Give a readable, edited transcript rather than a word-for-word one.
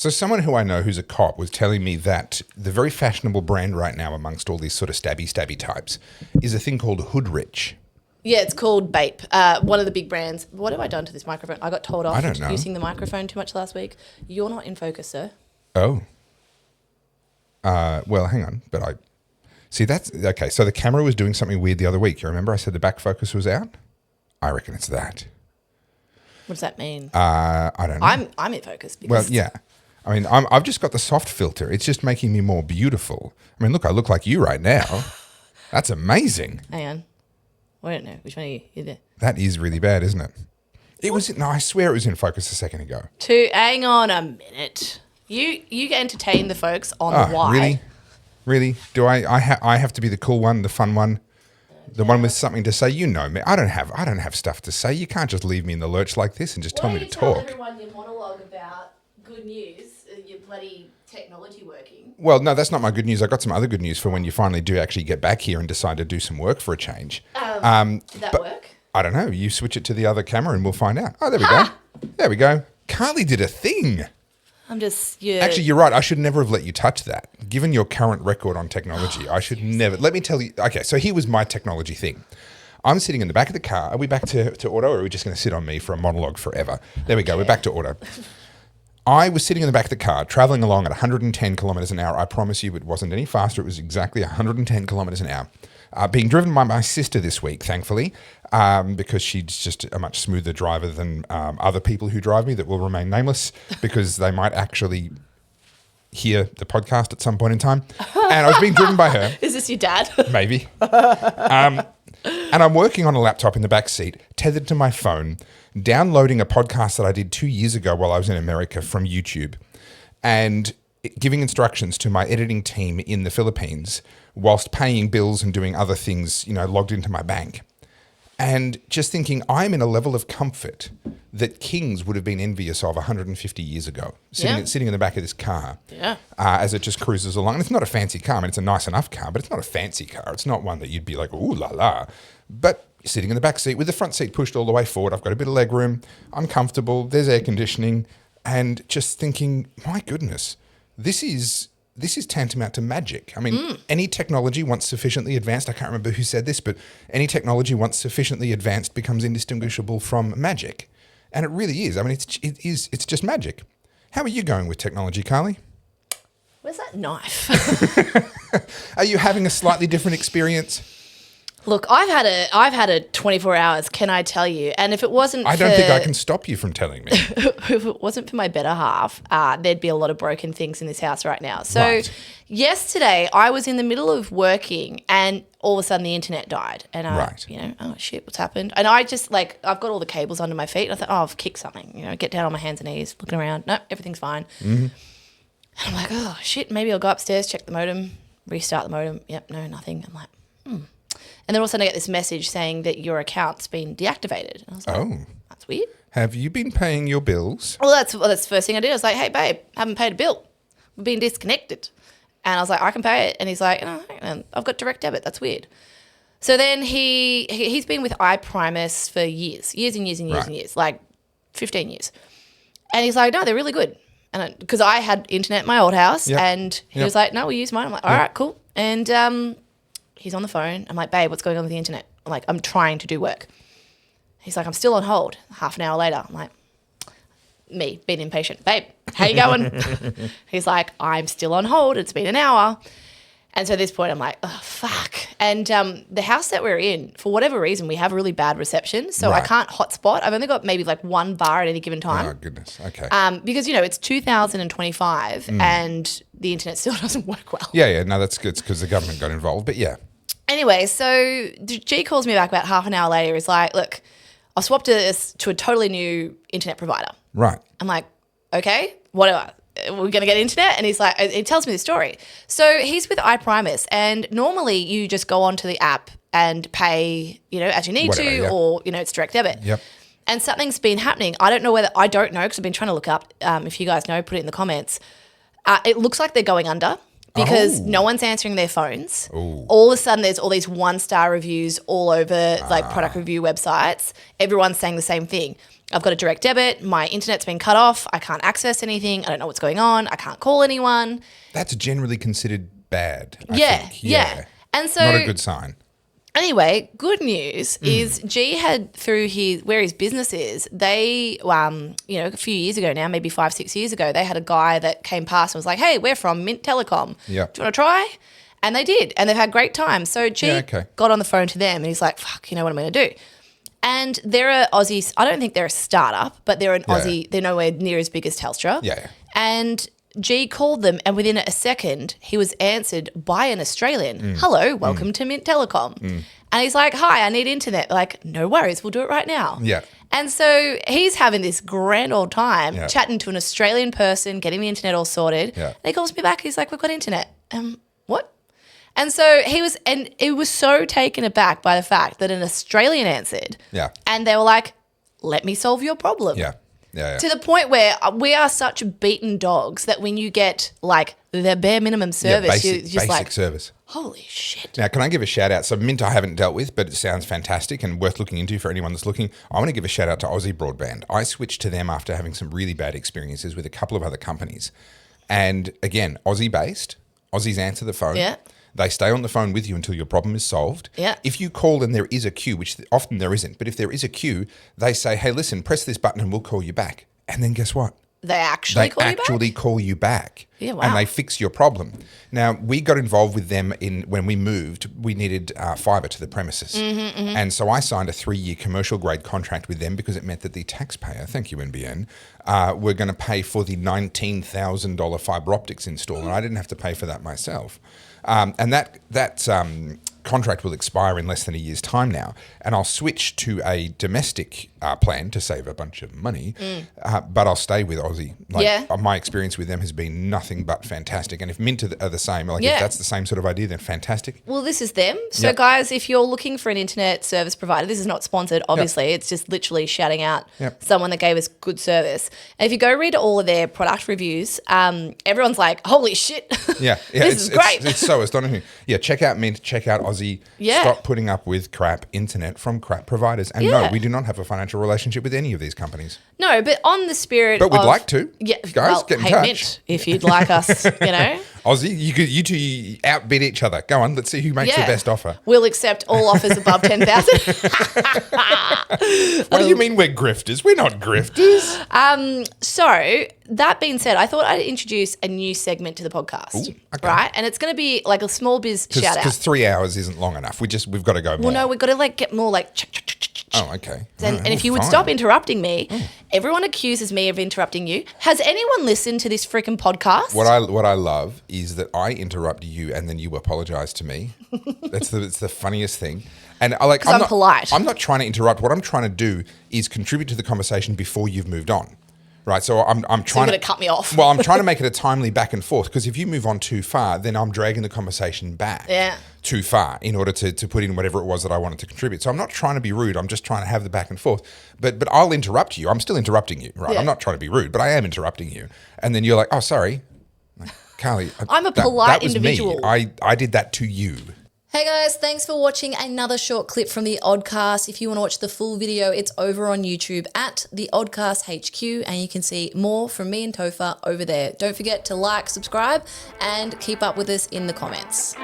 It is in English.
So someone who I know who's a cop was telling me that the very fashionable brand right now amongst all these sort of stabby types is a thing called Hoodrich. Yeah, it's called Bape. One of the big brands. What have I done to this microphone? I got told off for using the microphone too much last week. You're not in focus, sir. Oh. Well, hang on. But I... See, that's... Okay, so the camera was doing something weird the other week. You remember I said the back focus was out? I reckon it's that. What does that mean? I don't know. I'm in focus. Well, yeah. I mean, I've just got the soft filter. It's just making me more beautiful. I mean, look, I look like you right now. That's amazing. Hang on. I don't know. Which one are you? You're there. That is really bad, isn't it? It was... No, I swear it was in focus a second ago. Hang on a minute. You get entertain the folks on the why. Really? Really? Do I have to be the cool one, the fun one? The one with something to say? You know me. I don't have stuff to say. You can't just leave me in the lurch like this and just tell me to talk. Why don't you tell everyone your monologue about good news, your bloody technology working? Well, no, that's not my good news. I got some other good news for when you finally do actually get back here and decide to do some work for a change. Did that work? I don't know. You switch it to the other camera and we'll find out. Oh, there we go. There we go. Carly did a thing. I'm just... Yeah. Actually, you're right. I should never have let you touch that. Given your current record on technology, I should never... Let me tell you... Okay, so here was my technology thing. I'm sitting in the back of the car. Are we back to auto, or are we just going to sit on me for a monologue forever? There we go. We're back to auto. I was sitting in the back of the car, traveling along at 110 kilometres an hour. I promise you it wasn't any faster. It was exactly 110 kilometres an hour. Being driven by my sister this week, thankfully, because she's just a much smoother driver than other people who drive me that will remain nameless because they might actually hear the podcast at some point in time. And I was being driven by her. Is this your dad? Maybe. And I'm working on a laptop in the back seat, tethered to my phone, downloading a podcast that I did 2 years ago while I was in America from YouTube, and giving instructions to my editing team in the Philippines whilst paying bills and doing other things, logged into my bank. And just thinking, I'm in a level of comfort that kings would have been envious of 150 years ago, sitting in the back of this car as it just cruises along. And it's not a fancy car. I mean, it's a nice enough car, but it's not a fancy car. It's not one that you'd be like, ooh, la, la. But sitting in the back seat with the front seat pushed all the way forward. I've got a bit of leg room. I'm comfortable. There's air conditioning. And just thinking, my goodness, this is tantamount to magic. I mean, any technology once sufficiently advanced, I can't remember who said this, but any technology once sufficiently advanced becomes indistinguishable from magic. And it really is. I mean, it's just magic. How are you going with technology, Carly? Where's that knife? Are you having a slightly different experience? Look, I've had a 24 hours, can I tell you? And if it wasn't I don't think I can stop you from telling me. If it wasn't for my better half, there'd be a lot of broken things in this house right now. So yesterday I was in the middle of working and all of a sudden the internet died. And oh shit, what's happened? And I just I've got all the cables under my feet. And I thought, I've kicked something. Get down on my hands and knees, looking around. No, everything's fine. Mm-hmm. And I'm like, oh shit, maybe I'll go upstairs, check the modem, restart the modem. Yep, no, nothing. I'm like, And then all of a sudden I get this message saying that your account's been deactivated. And I was like, that's weird. Have you been paying your bills? Well, that's the first thing I did. I was like, hey, babe, haven't paid a bill. We've been disconnected. And I was like, I can pay it. And he's like, no, I've got direct debit. That's weird. So then he's been with iPrimus for years and years, like 15 years. And he's like, no, they're really good. And because I had internet in my old house and he was like, no, we use mine. I'm like, all right, cool. And he's on the phone. I'm like, babe, what's going on with the internet? I'm like, I'm trying to do work. He's like, I'm still on hold. Half an hour later, I'm like, me, being impatient. Babe, how you going? He's like, I'm still on hold. It's been an hour. And so at this point, I'm like, oh, fuck. And the house that we're in, for whatever reason, we have really bad reception. So I can't hotspot. I've only got maybe like one bar at any given time. Oh, goodness. Okay. Because, it's 2025 and the internet still doesn't work well. Yeah. No, that's good. It's because the government got involved. But yeah. Anyway, so G calls me back about half an hour later. He's like, look, I've swapped to a totally new internet provider. Right. I'm like, okay, whatever. We're going to get internet? And he's like, he tells me the story. So he's with iPrimus, and normally you just go onto the app and pay, as you need or, it's direct debit. Yep. And something's been happening. I don't know because I've been trying to look up. If you guys know, put it in the comments. It looks like they're going under because no one's answering their phones. Ooh. All of a sudden there's all these 1-star reviews all over like product review websites. Everyone's saying the same thing. I've got a direct debit. My internet's been cut off. I can't access anything. I don't know what's going on. I can't call anyone. That's generally considered bad, I think. Yeah. And so not a good sign. anyway, good news is G had through where his business is, they, a few years ago now, maybe 5-6 years ago, they had a guy that came past and was like, hey, we're from Mint Telecom. Yeah. Do you want to try? And they did. And they've had great time. So G got on the phone to them and he's like, fuck, you know what I'm going to do? And they're a Aussie, I don't think they're a startup, but they're an Aussie, they're nowhere near as big as Telstra. Yeah. And G called them and within a second, he was answered by an Australian. Hello, welcome to Mint Telecom. And he's like, hi, I need internet. They're like, no worries, we'll do it right now. Yeah. And so he's having this grand old time chatting to an Australian person, getting the internet all sorted. Yeah. And he calls me back, he's like, we've got internet. What? And so it was so taken aback by the fact that an Australian answered. Yeah. And they were like, let me solve your problem. Yeah. Yeah. To the point where we are such beaten dogs that when you get like the bare minimum service, you're just basic like, service. Holy shit. Now, can I give a shout out? So Mint I haven't dealt with, but it sounds fantastic and worth looking into for anyone that's looking. I want to give a shout out to Aussie Broadband. I switched to them after having some really bad experiences with a couple of other companies. And again, Aussie based, Aussies answer the phone. Yeah. They stay on the phone with you until your problem is solved. Yeah. If you call and there is a queue, which often there isn't, but if there is a queue, they say, hey, listen, press this button and we'll call you back. And then guess what? They actually call you back. Yeah, wow. And they fix your problem. Now, we got involved with them when we moved, we needed fibre to the premises. And so I signed a 3-year commercial grade contract with them because it meant that the taxpayer, thank you NBN, were going to pay for the $19,000 fibre optics install. And I didn't have to pay for that myself. And that contract will expire in less than a year's time now. And I'll switch to a domestic plan to save a bunch of money, but I'll stay with Aussie. My experience with them has been nothing but fantastic. And if Mint are the same, if that's the same sort of idea, then fantastic. Well, this is them. So guys, if you're looking for an internet service provider, this is not sponsored, obviously. It's just literally shouting out someone that gave us good service. And if you go read all of their product reviews, everyone's like, holy shit. Yeah. This is great. It's so astonishing. Yeah, check out Mint, check out Aussie. Stop putting up with crap internet from crap providers. And no, we do not have a financial relationship with any of these companies. No, but on the spirit But we'd like to. Yeah, guys, get in touch. Mint, if you'd like us, Aussie, you two outbid each other. Go on, let's see who makes the best offer. We'll accept all offers above 10,000. What do you mean we're grifters? We're not grifters. So that being said, I thought I'd introduce a new segment to the podcast. Ooh, okay. Right? And it's going to be like a small biz shout out. Because 3 hours isn't long enough. We've got to go more. Well, no, we've got to get more Oh, okay. And if you would stop interrupting me, everyone accuses me of interrupting you. Has anyone listened to this freaking podcast? What I love is that I interrupt you and then you apologise to me. It's the funniest thing. And I'm not polite. I'm not trying to interrupt. What I'm trying to do is contribute to the conversation before you've moved on. Right, so I'm trying to cut me off. Well, I'm trying to make it a timely back and forth because if you move on too far, then I'm dragging the conversation back too far in order to put in whatever it was that I wanted to contribute. So I'm not trying to be rude. I'm just trying to have the back and forth. But I'll interrupt you. I'm still interrupting you, right? I'm not trying to be rude, but I am interrupting you. And then you're like, oh, sorry, Carly. I'm a polite that was individual. Me. I did that to you. Hey guys, thanks for watching another short clip from The Oddcast. If you want to watch the full video, it's over on YouTube at The Oddcast HQ, and you can see more from me and Topher over there. Don't forget to like, subscribe, and keep up with us in the comments.